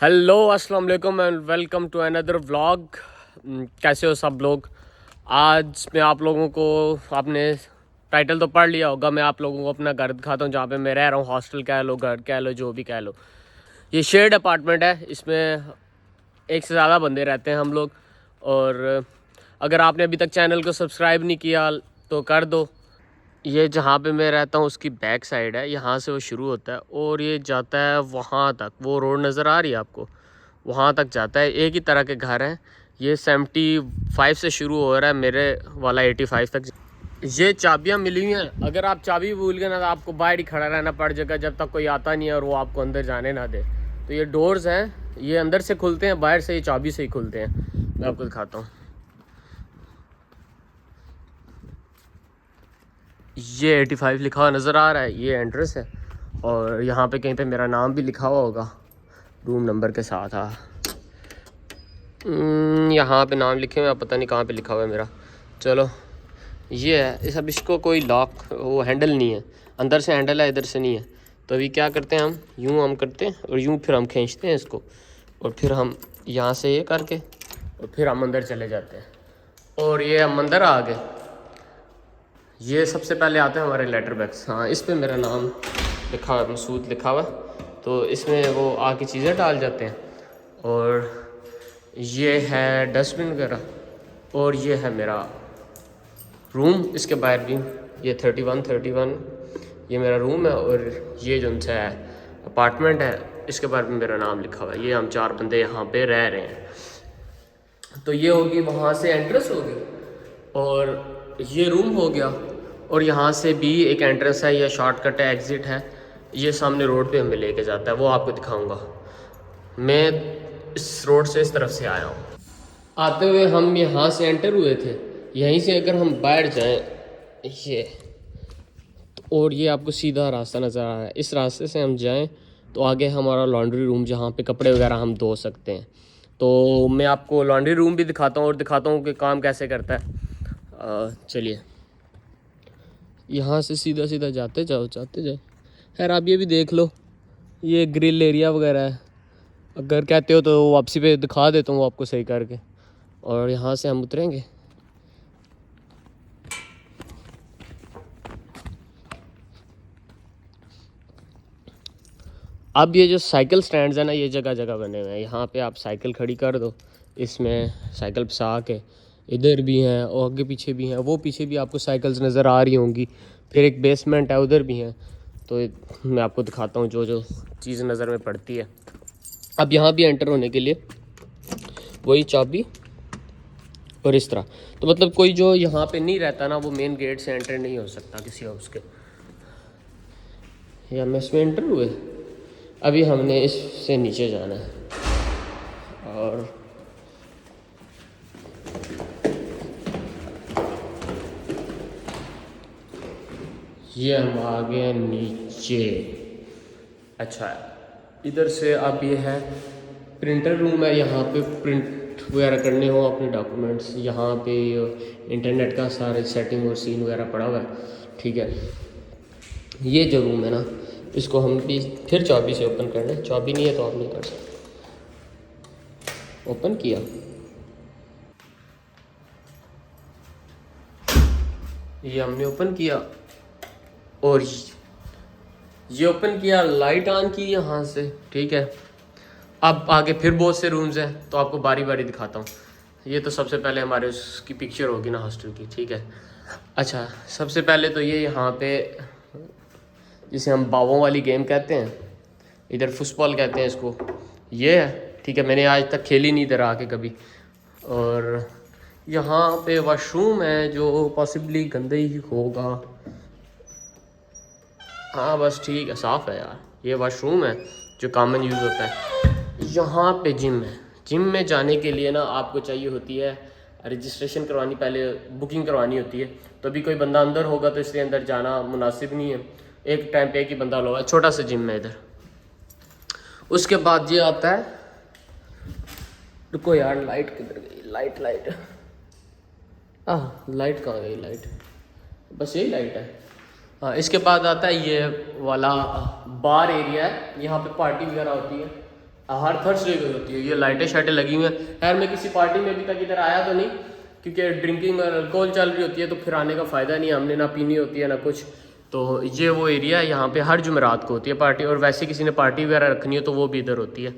Hello अस्सलाम वालेकुम and welcome to another vlog. कैसे हो सब लोग। आज मैं आप लोगों को, आपने टाइटल तो पढ़ लिया होगा, मैं आप लोगों को अपना घर दिखाता हूँ जहाँ पे मैं रह रहा हूँ। हॉस्टल कह लो, घर कह लो, जो भी कह लो। ये शेयर्ड अपार्टमेंट है, इसमें एक से ज़्यादा बंदे रहते हैं हम लोग। और अगर आपने अभी तक चैनल को सब्सक्राइब नहीं किया तो कर दो। ये जहाँ पे मैं रहता हूँ उसकी बैक साइड है, यहाँ से वो शुरू होता है और ये जाता है वहाँ तक। वो रोड नज़र आ रही है आपको, वहाँ तक जाता है। एक ही तरह के घर हैं। ये 75 से शुरू हो रहा है, मेरे वाला 85 तक। ये चाबियाँ मिली हुई हैं, अगर आप चाबी भूल गए ना तो आपको बाहर ही खड़ा रहना पड़ जाएगा जब तक कोई आता नहीं है और वो आपको अंदर जाने ना दे। तो ये डोर्स हैं, ये अंदर से खुलते हैं, बाहर से ये चाबी से ही खुलते हैं। मैं आपको दिखाता हूँ। ये 85 लिखा हुआ नज़र आ रहा है, ये एंट्रेंस है। और यहाँ पे कहीं पे मेरा नाम भी लिखा हुआ होगा रूम नंबर के साथ। यहाँ पे नाम लिखे हुए हैं, पता नहीं कहाँ पे लिखा हुआ है मेरा। चलो ये है इस, अब इसको कोई लॉक वो हैंडल नहीं है, अंदर से हैंडल है, इधर से नहीं है। तो अभी क्या करते हैं, हम यूँ हम करते हैं और यूँ फिर हम खींचते हैं इसको, और फिर हम यहाँ से ये करके और फिर हम अंदर चले जाते हैं। और ये हम अंदर आ गए। ये सबसे पहले आते हैं हमारे लेटर बैग्स। हाँ, इस पे मेरा नाम लिखा हुआ है, मसूद लिखा हुआ है। तो इसमें वो आके चीज़ें डाल जाते हैं। और ये है डस्टबिन वगैरह। और ये है मेरा रूम, इसके बाहर भी ये 31 ये मेरा रूम है। और ये जो सा है अपार्टमेंट है, इसके बारे में मेरा नाम लिखा हुआ है। ये हम 4 बंदे यहाँ पे रह रहे हैं। तो ये होगी, वहाँ से एंट्रेंस होगी और ये रूम हो गया। और यहाँ से भी एक एंट्रेंस है, ये शॉर्टकट है, एग्ज़िट है। ये सामने रोड पे हमें लेके जाता है, वो आपको दिखाऊंगा। मैं इस रोड से इस तरफ से आया हूँ। आते हुए हम यहाँ से एंटर हुए थे। यहीं से अगर हम बाहर जाएं ये और ये आपको सीधा रास्ता नज़र आ रहा है, इस रास्ते से हम जाएं तो आगे हमारा लॉन्ड्री रूम, जहाँ पे कपड़े वगैरह हम धो सकते हैं। तो मैं आपको लॉन्ड्री रूम भी दिखाता हूँ और दिखाता हूँ कि काम कैसे करता है। चलिए, यहाँ से सीधा सीधा जाते जाओ। खैर आप ये भी देख लो, ये ग्रिल एरिया वगैरह है। अगर कहते हो तो वापसी पे दिखा देता हूँ आपको सही करके। और यहाँ से हम उतरेंगे। अब ये जो साइकिल स्टैंड्स है ना, ये जगह जगह बने हुए हैं। यहाँ पे आप साइकिल खड़ी कर दो, इसमें साइकिल फंसा के। इधर भी हैं और आगे पीछे भी हैं, वो पीछे भी आपको साइकिल्स नज़र आ रही होंगी। फिर एक बेसमेंट है, उधर भी हैं। तो मैं आपको दिखाता हूँ जो जो चीज़ नज़र में पड़ती है। अब यहाँ भी एंटर होने के लिए वही चाबी और इस तरह। तो मतलब कोई जो यहाँ पे नहीं रहता ना, वो मेन गेट से एंटर नहीं हो सकता किसी हाउस के। या हम इसमें एंटर हुए, अभी हमने इससे नीचे जाना है। और ये हम आ गए नीचे। अच्छा, इधर से अब ये है प्रिंटर रूम है। यहाँ पे प्रिंट वगैरह करने हो अपने डॉक्यूमेंट्स, यहाँ पे इंटरनेट का सारे सेटिंग और सीन वगैरह पड़ा हुआ है। ठीक है, ये जो रूम है ना, इसको हम भी फिर चाबी से ओपन करना है। चाबी नहीं है तो आप नहीं कर सकते। ओपन किया, ये हमने ओपन किया और ये ओपन किया, लाइट ऑन की यहाँ से। ठीक है, अब आगे फिर बहुत से रूम्स हैं, तो आपको बारी बारी दिखाता हूँ। ये तो सबसे पहले हमारे उसकी पिक्चर होगी ना हॉस्टल की। ठीक है, अच्छा सबसे पहले तो ये यहाँ पे जिसे हम बावों वाली गेम कहते हैं, इधर फुटबॉल कहते हैं इसको, ये है। ठीक है, मैंने आज तक खेली नहीं इधर आके कभी। और यहाँ पे वॉशरूम है जो पॉसिबली गंदा ही होगा। हाँ बस ठीक है, साफ़ है यार। ये वॉशरूम है जो कॉमन यूज़ होता है। यहाँ पे जिम है। जिम में जाने के लिए ना आपको चाहिए होती है रजिस्ट्रेशन करवानी, पहले बुकिंग करवानी होती है। तो अभी कोई बंदा अंदर होगा तो इसलिए अंदर जाना मुनासिब नहीं है। एक टाइम पे एक ही बंदा लोगा, छोटा सा जिम है इधर। उसके बाद ये आता है, रुको यार लाइट किधर गई, लाइट लाइट कहाँ गई, लाइट बस यही लाइट है। हाँ, इसके बाद आता है ये वाला बार एरिया है, यहाँ पे पार्टी वगैरह होती है। हर थर्सडे को होती है। ये लाइटें शाइटें लगी हुई हैं। खैर मैं किसी पार्टी में अभी तक इधर आया तो नहीं, क्योंकि ड्रिंकिंग और अल्कोहल चल रही होती है, तो फिर आने का फ़ायदा नहीं है, हमने ना पीनी होती है ना कुछ। तो ये वो एरिया है, यहाँ पे हर जुमेरात को होती है पार्टी, और वैसे किसी ने पार्टी वगैरह रखनी हो तो वो भी इधर होती है।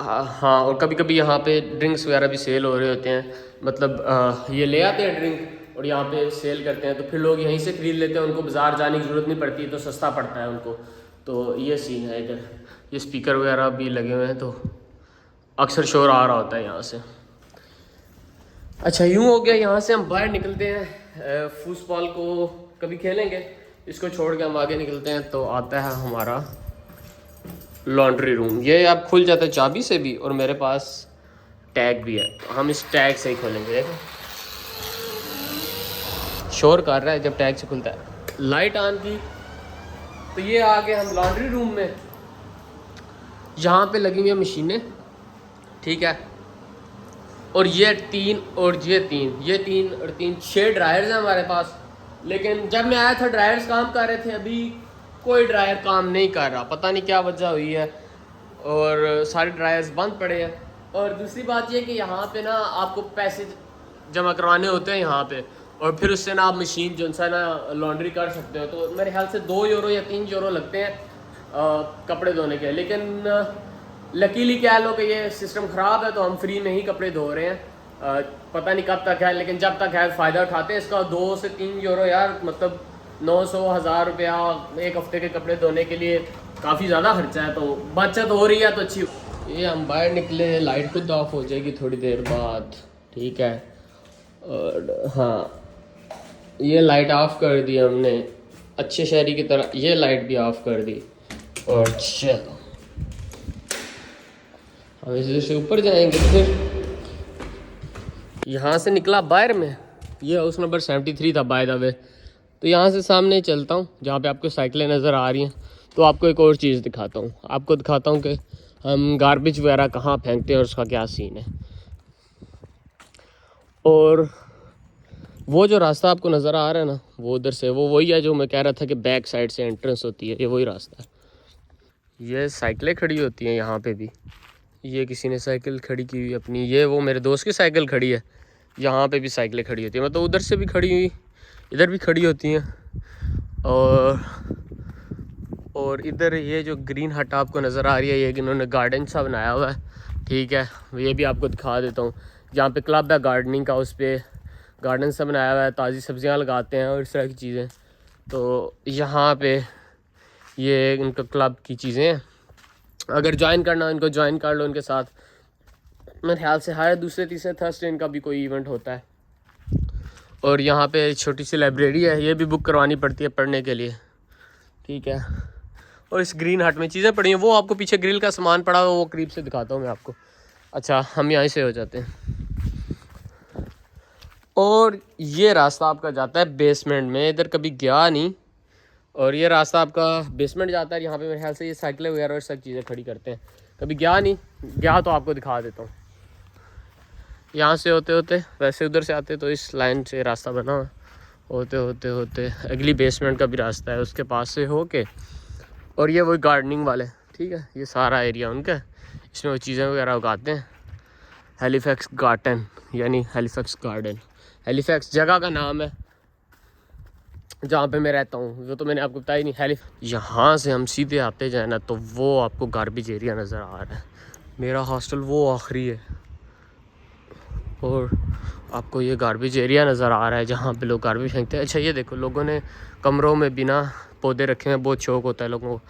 हाँ, और कभी कभी यहाँ पे ड्रिंक्स वगैरह भी सेल हो रहे होते हैं, मतलब ये ले आते हैं ड्रिंक और यहाँ पे सेल करते हैं, तो फिर लोग यहीं से ख़रीद लेते हैं, उनको बाज़ार जाने की ज़रूरत नहीं पड़ती, तो सस्ता पड़ता है उनको। तो ये सीन है इधर। ये स्पीकर वगैरह भी लगे हुए हैं, तो अक्सर शोर आ रहा होता है यहाँ से। अच्छा, यूँ हो गया, यहाँ से हम बाहर निकलते हैं, फुटबॉल को कभी खेलेंगे, इसको छोड़ के हम आगे निकलते हैं, तो आता है हमारा लॉन्ड्री रूम। ये अब खुल जाता है चाबी से भी, और मेरे पास टैग भी है, तो हम इस टैग से ही खोलेंगे। देखो शोर कर रहा है जब टैग से खुलता है। लाइट ऑन की, तो ये आ गए हम लॉन्ड्री रूम में। यहाँ पे लगी हुई है मशीनें, ठीक है, और ये तीन और ये तीन और तीन 6 ड्रायर्स हैं हमारे पास। लेकिन जब मैं आया था ड्रायर्स काम कर रहे थे, अभी कोई ड्रायर काम नहीं कर रहा, पता नहीं क्या वजह हुई है, और सारे ड्रायर्स बंद पड़े हैं। और दूसरी बात ये कि यहाँ पे ना आपको पैसे जमा करवाने होते हैं यहाँ पे, और फिर उससे ना आप मशीन जो सा ना लॉन्ड्री कर सकते हो। तो मेरे ख्याल से 2 यूरो या 3 यूरो लगते हैं कपड़े धोने के। लेकिन लकीली कह लो कि ये सिस्टम ख़राब है, तो हम फ्री में ही कपड़े धो रहे हैं। पता नहीं कब तक है, लेकिन जब तक है फ़ायदा उठाते हैं इसका। 2 से 3 यूरो यार, मतलब 900-1000 रुपया एक हफ़्ते के कपड़े धोने के लिए काफ़ी ज़्यादा खर्चा है, तो बचत हो रही है तो अच्छी। ये हम बाहर निकले, लाइट खुद ऑफ हो जाएगी थोड़ी देर बाद, ठीक है। और हाँ, ये लाइट ऑफ कर दी हमने अच्छे शहरी की तरह, ये लाइट भी ऑफ कर दी। और चलो हम इधर से ऊपर जाएंगे, फिर यहाँ से निकला बाहर में। ये हाउस नंबर 73 था बाय द वे। तो यहाँ से सामने चलता हूँ जहाँ पे आपको साइकिलें नज़र आ रही हैं। तो आपको एक और चीज़ दिखाता हूँ, आपको दिखाता हूँ कि हम गार्बेज वगैरह कहाँ फेंकते हैं और उसका क्या सीन है। और वो जो रास्ता आपको नज़र आ रहा है ना, वो उधर से, वो वही है जो मैं कह रहा था कि बैक साइड से एंट्रेंस होती है, ये वही रास्ता है। ये साइकिलें खड़ी होती हैं यहाँ पे भी। ये किसी ने साइकिल खड़ी की हुई अपनी, ये वो मेरे दोस्त की साइकिल खड़ी है। यहाँ पे भी साइकिलें खड़ी होती हैं, मतलब उधर से भी खड़ी हुई, इधर भी खड़ी होती हैं। और इधर ये जो ग्रीन हट आपको नज़र आ रही है, ये इन्होंने गार्डन सा बनाया हुआ है, ठीक है। ये भी आपको दिखा देता हूँ, जहाँ पे क्लब है गार्डनिंग का, उस पर गार्डन सा बनाया हुआ है, ताज़ी सब्जियाँ लगाते हैं और इस तरह की चीज़ें। तो यहाँ पे ये इनका क्लब की चीज़ें हैं, अगर ज्वाइन करना हो इनको ज्वाइन कर लो इनके साथ। मेरे ख्याल से हर दूसरे तीसरे थर्सडे इनका भी कोई इवेंट होता है। और यहाँ पे छोटी सी लाइब्रेरी है, ये भी बुक करवानी पड़ती है पढ़ने के लिए, ठीक है। और इस ग्रीन हट में चीज़ें पड़ी हैं, वो आपको पीछे ग्रिल का सामान पड़ा हुआ, वो करीब से दिखाता हूँ मैं आपको। अच्छा, हम यहाँ से हो जाते हैं, और ये रास्ता आपका जाता है बेसमेंट में, इधर कभी गया नहीं। और ये रास्ता आपका बेसमेंट जाता है, यहाँ पे मेरे ख्याल से ये साइकिलें वगैरह और सब चीज़ें खड़ी करते हैं। कभी गया नहीं, गया तो आपको दिखा देता हूँ। यहाँ से होते होते वैसे उधर से आते, तो इस लाइन से रास्ता बना हुआ, होते होते होते अगली बेसमेंट का भी रास्ता है, उसके पास से होके, और ये वही गार्डनिंग वाले, ठीक है। ये सारा एरिया उनका, इसमें वो चीज़ें वगैरह उगाते हैं। हेलीफैक्स गार्डन, यानी हेलीफैक्स गार्डन, हेलीफैक्स जगह का नाम है जहाँ पे मैं रहता हूँ, वो तो मैंने आपको बताया ही नहीं। यहाँ से हम सीधे आते जाए ना, तो वो आपको गार्बेज एरिया नज़र आ रहा है। मेरा हॉस्टल वो आखिरी है, और आपको ये गार्बेज एरिया नज़र आ रहा है जहाँ पे लोग गार्बेज फेंकते हैं। अच्छा, ये देखो, लोगों ने कमरों में बिना पौधे रखे हैं, बहुत शौक होता है लोगों को।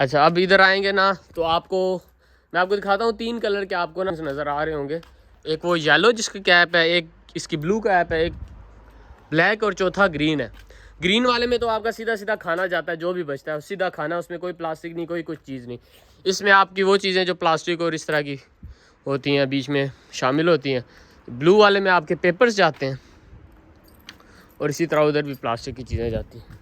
अच्छा, अब इधर आएंगे ना, तो मैं आपको दिखाता हूँ 3 कलर के आपको ना नज़र आ रहे होंगे। एक वो येलो जिसकी कैप है, एक इसकी ब्लू कैप है, एक ब्लैक, और चौथा ग्रीन है। ग्रीन वाले में तो आपका सीधा सीधा खाना जाता है, जो भी बचता है सीधा खाना, उसमें कोई प्लास्टिक नहीं, कोई कुछ चीज़ नहीं। इसमें आपकी वो चीज़ें जो प्लास्टिक और इस तरह की होती हैं बीच में शामिल होती हैं। ब्लू वाले में आपके पेपर्स जाते हैं, और इसी तरह उधर भी प्लास्टिक की चीज़ें जाती हैं।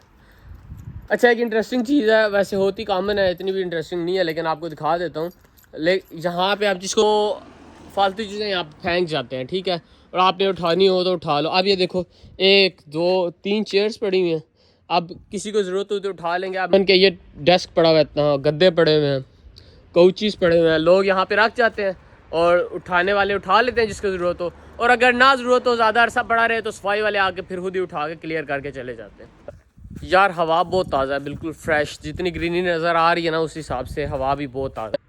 अच्छा, एक इंटरेस्टिंग चीज़ है, वैसे होती कॉमन है, इतनी भी इंटरेस्टिंग नहीं है, लेकिन आपको दिखा देता हूँ। यहाँ पे आप जिसको फालतू चीज़ें यहाँ फेंक जाते हैं, ठीक है, और आपने उठानी हो तो उठा लो। अब ये देखो, 1 2 3 चेयर्स पड़ी हुई हैं। अब किसी को ज़रूरत हो तो उठा लेंगे। अब इनके ये डेस्क पड़ा हुआ है, इतना गद्दे पड़े हुए हैं, कोचीज़ पड़े हुए हैं, लोग यहाँ पे रख जाते हैं और उठाने वाले उठा लेते हैं जिसको ज़रूरत हो, और अगर ना ज़रूरत हो, ज़्यादा अरसा पड़ा रहे तो सफाई वाले आके फिर खुद ही उठा के क्लियर करके चले जाते हैं। यार हवा बहुत ताज़ा है, बिल्कुल फ्रेश, जितनी ग्रीनरी नज़र आ रही है ना उस हिसाब से हवा भी बहुत ताज़ा है।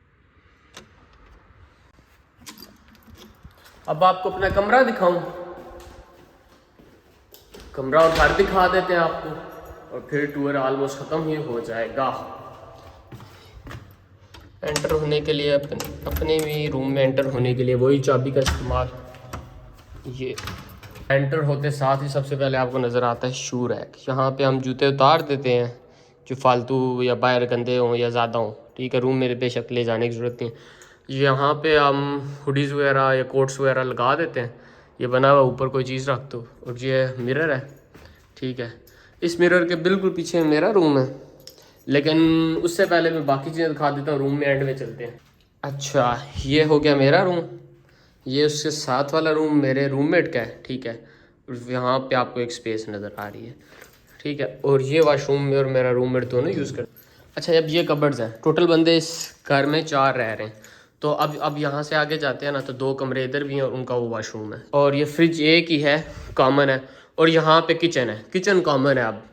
अब आपको अपना कमरा दिखाऊं, कमरा और घर दिखा देते हैं आपको, और फिर टूर ऑलमोस्ट ख़त्म ही हो जाएगा। एंटर होने के लिए अपने भी रूम में एंटर होने के लिए वही चाबी का इस्तेमाल। ये एंटर होते साथ ही सबसे पहले आपको नज़र आता है शू रैक। यहाँ पे हम जूते उतार देते हैं जो फालतू या बाहर गंदे हों या ज़्यादा हों, ठीक है। रूम में बेशक ले जाने की ज़रूरत नहीं है। यहाँ पे हम हुडीज़ वगैरह या कोट्स वगैरह लगा देते हैं। ये बना हुआ ऊपर कोई चीज़ रख दो, और ये मिरर है, ठीक है। इस मिरर के बिल्कुल पीछे मेरा रूम है, लेकिन उससे पहले मैं बाकी चीज़ें दिखा देता हूँ। रूम में एंड में चलते हैं। अच्छा, ये हो गया मेरा रूम, ये उसके साथ वाला रूम मेरे रूममेट का है, ठीक है। यहाँ पे आपको एक स्पेस नज़र आ रही है, ठीक है। और ये वाशरूम में और मेरा रूममेट दोनों यूज़ कर। अच्छा, अब ये कबर्ड्स हैं। टोटल बंदे इस घर में 4 रह रहे हैं, तो अब यहाँ से आगे जाते हैं ना, तो 2 कमरे इधर भी हैं और उनका वो वाशरूम है। और ये फ्रिज एक ही है, कॉमन है। और यहाँ पे किचन है, किचन कॉमन है अब,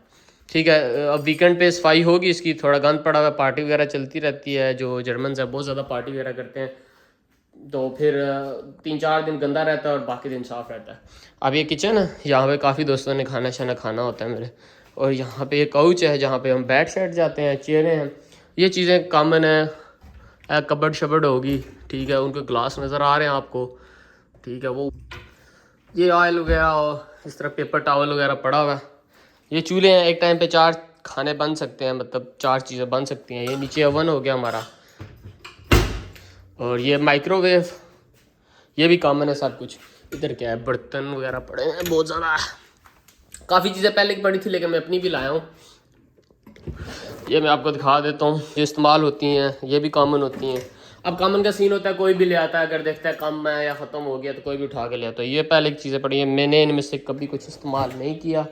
ठीक है। अब वीकेंड पे सफाई होगी इसकी, थोड़ा गंद पड़ा हुआ है, पार्टी वगैरह चलती रहती है। जो जर्मन्स है बहुत ज़्यादा पार्टी वगैरह करते हैं, तो फिर 3-4 दिन गंदा रहता है और बाकी दिन साफ़ रहता है। अब ये किचन है, यहाँ पे काफ़ी दोस्तों ने खाना होता है मेरे। और यहाँ पे एक काउच है जहाँ पे हम बैठ सेट जाते हैं, चेयरें हैं, ये चीज़ें कॉमन है। कबर्ड शबर्ड होगी, ठीक है। उनके ग्लास नज़र आ रहे हैं आपको, ठीक है। वो ये ऑयल वगैरह और इस तरह पेपर टॉवल वगैरह पड़ा हुआ है। ये चूल्हे हैं, एक टाइम पे 4 खाने बन सकते हैं, मतलब 4 चीज़ें बन सकती हैं। ये नीचे ओवन हो गया हमारा, और ये माइक्रोवेव, ये भी कॉमन है सब कुछ। इधर क्या है, बर्तन वगैरह पड़े हैं बहुत ज़्यादा, काफ़ी चीज़ें पहले की पड़ी थी लेकिन मैं अपनी भी लाया हूँ। ये मैं आपको दिखा देता हूँ, ये इस्तेमाल होती हैं, ये भी कॉमन होती हैं। अब कॉमन का सीन होता है, कोई भी ले आता है, अगर देखता है कम है या ख़त्म हो गया तो कोई भी उठा के ले आता है। ये पहले की चीज़ें पड़ी हैं, मैंने इनमें से कभी कुछ इस्तेमाल नहीं किया।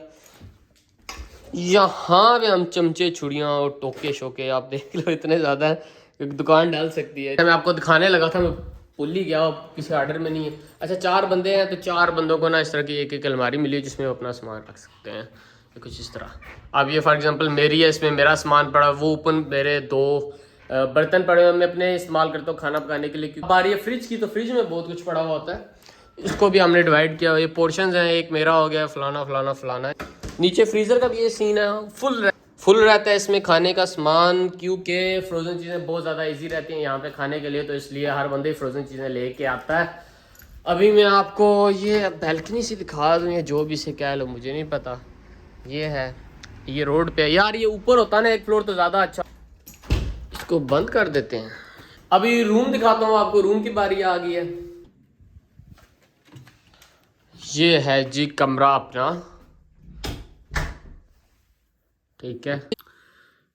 यहाँ पे हम चमचे छुरियाँ और टोके शोके आप देख लो, इतने ज़्यादा हैं, एक दुकान डाल सकती है। मैं आपको दिखाने लगा था, मैं भूल ही गया, किसी आर्डर में नहीं है। अच्छा, 4 बंदे हैं, तो 4 बंदों को ना इस तरह की एक अलमारी मिली है जिसमें वो अपना सामान रख सकते हैं, कुछ इस तरह। अब ये फॉर एग्जांपल मेरी है, इसमें मेरा सामान पड़ा, वो ऊपर मेरे 2 बर्तन पड़े हुए मैं अपने इस्तेमाल करता हूँ खाना पकाने के लिए। अब आ रही है फ्रिज की, तो फ्रिज में बहुत कुछ पड़ा हुआ होता है, इसको भी हमने डिवाइड किया। ये पोर्शंस हैं, एक मेरा हो गया, फलाना फलाना फलाना है। नीचे फ्रीज़र का भी ये सीन है, फुल रहता है इसमें खाने का सामान, क्योंकि फ्रोज़न चीज़ें बहुत ज़्यादा इजी रहती हैं यहाँ पे खाने के लिए, तो इसलिए हर बंदे फ्रोज़न चीज़ें लेके आता है। अभी मैं आपको ये बैल्कनी से दिखा दूँ या जो भी से कह लो, मुझे नहीं पता। ये है, ये रोड पे यार, ये ऊपर होता ना 1 फ्लोर तो ज़्यादा अच्छा। इसको बंद कर देते हैं। अभी रूम दिखाता हूँ आपको, रूम की बारी आ गई है। ये है जी कमरा अपना, ठीक है।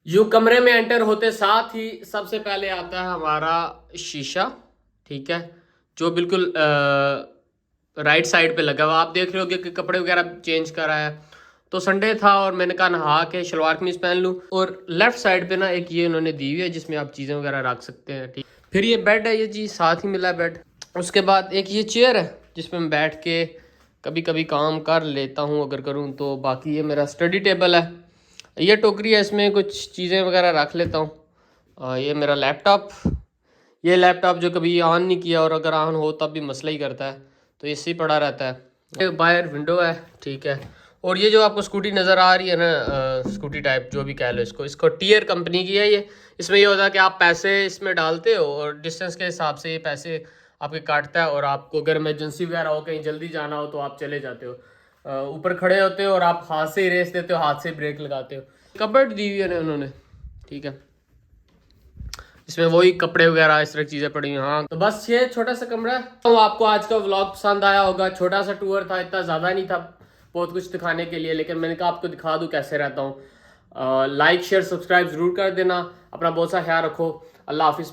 यू कमरे में एंटर होते साथ ही सबसे पहले आता है हमारा शीशा, ठीक है, जो बिल्कुल राइट साइड पे लगा हुआ। आप देख रहे होगे कि कपड़े वगैरह चेंज करा है, तो संडे था और मैंने कहा नहा के शलवार कमीज पहन लूँ। और लेफ्ट साइड पे ना एक ये उन्होंने दी हुई है जिसमें आप चीज़ें वगैरह रख सकते हैं, ठीक। फिर ये बेड है, ये जी साथ ही मिला है बेड। उसके बाद एक ये चेयर है जिसमें मैं बैठ के कभी कभी काम कर लेता हूँ अगर करूँ तो। बाकी ये मेरा स्टडी टेबल है, ये टोकरी है, इसमें कुछ चीज़ें वगैरह रख लेता हूँ। ये मेरा लैपटॉप, ये लैपटॉप जो कभी ऑन नहीं किया और अगर ऑन हो तब भी मसला ही करता है, तो इसे ही पड़ा रहता है। ये बाहर विंडो है, ठीक है। और ये जो आपको स्कूटी नज़र आ रही है ना, स्कूटी टाइप जो भी कह लो इसको टीयर कंपनी की है ये। इसमें ये होता है कि आप पैसे इसमें डालते हो और डिस्टेंस के हिसाब से ये पैसे आपके काटता है, और आपको अगर इमरजेंसी वगैरह हो, कहीं जल्दी जाना हो तो आप चले जाते हो। ऊपर खड़े होते हो और आप हाथ से ही रेस देते हो, हाथ से ब्रेक लगाते हो। कबर्ड दी हुई है उन्होंने, ठीक है, इसमें वही कपड़े वगैरह इस तरह की चीज़ें पड़ी हैं। हाँ, तो बस ये छोटा सा कमरा है। तो आपको आज का व्लॉग पसंद आया होगा, छोटा सा टूर था, इतना ज़्यादा नहीं था बहुत कुछ दिखाने के लिए, लेकिन मैंने कहा आपको दिखा दूँ कैसे रहता हूँ। लाइक शेयर सब्सक्राइब ज़रूर कर देना, अपना बहुत सा ख्याल रखो, अल्लाह हाफिज़।